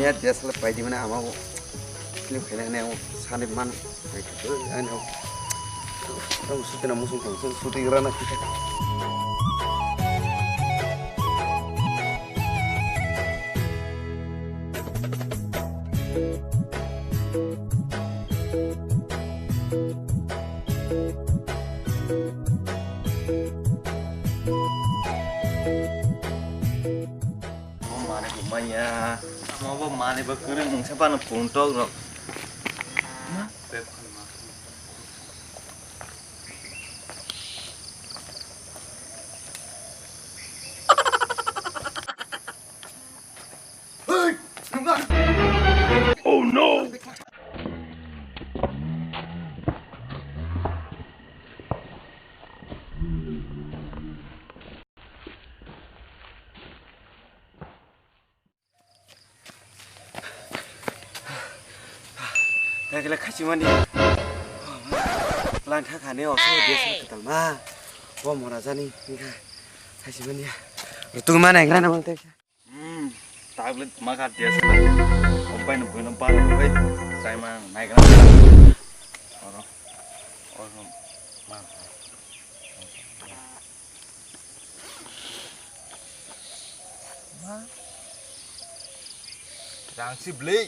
ya dia selepai di mana mau film kayaknya yang sana mana itu ane aku sudah musuh kau sudah irana kita Maya, mau mana berkering siapa nak puntok nak? Mah, oh no! dah kita kasih mandi lantak ane osu dia sel ketal mah wah mau raja nih kasih mandi ya itu mana yang mana bang teh tablet makan dia sih sampai nempat sampai saya mang naik kan orang mang Rang si beli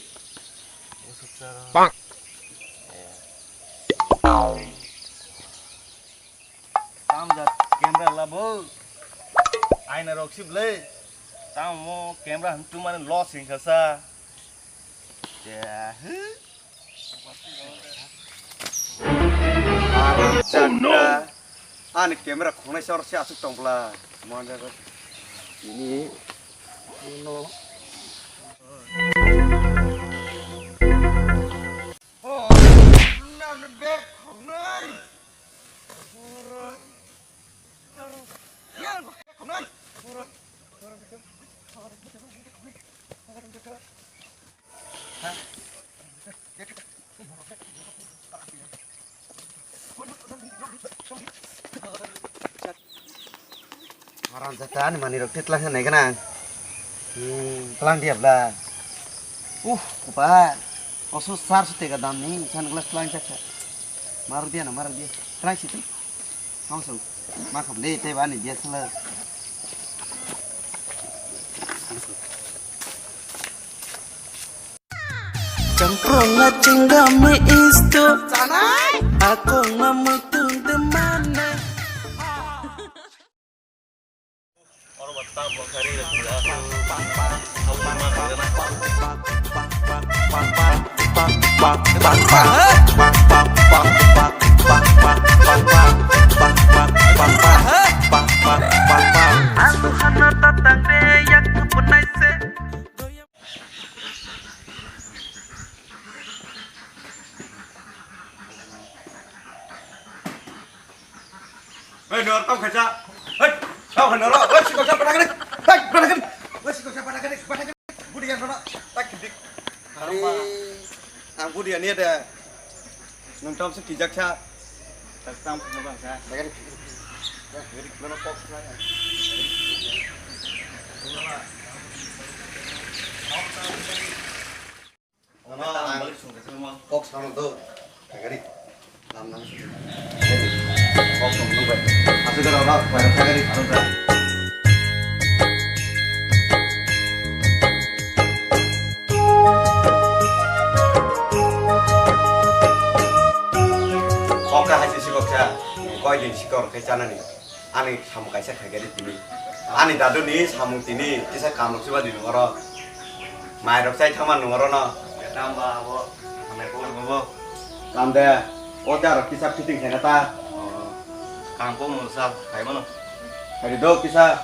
Bang Tam jat kamera labo aina roksi beli Tam mau kamera hantu mana loss yang kasa ya oh no ane kamera kona sor si asuk tong pula mau ada ini no Orang setan mani rokit lah naik kan pelan dia lah kupat osus sar sute ka dam ni san gelas pelan cak maru dia pelan situ langsung makam deh teh bani dia sela Cangkrong cinggame isto aku ngamutun demane orang batang buat hari hei nor tong kaca hei kau nor hei si kaca pada gini hei pada gini hei si kaca pada gini budian mana tak gidik hari budian ni ada nonton sekijak sa tak tam punya bangsa Bagari. Ya, gidik mana kok saya. balik sungguh semua Kok sama tuh. Bagari. Lam kok nunggu baik. Asal dah orang bayar bagari harus dah. Kok haji si kok saya. Kau yang sikor kecana nih. Ani kamu kaisa bagari ini. Ani dadu nih kamu ini kisah kamu coba di nomor. Mai rok saya cuma nomor no. tambah bo sampai pun bo Lamda. Oda kisah fitting kena ta. kampung mursal kayak mana Hari do kisah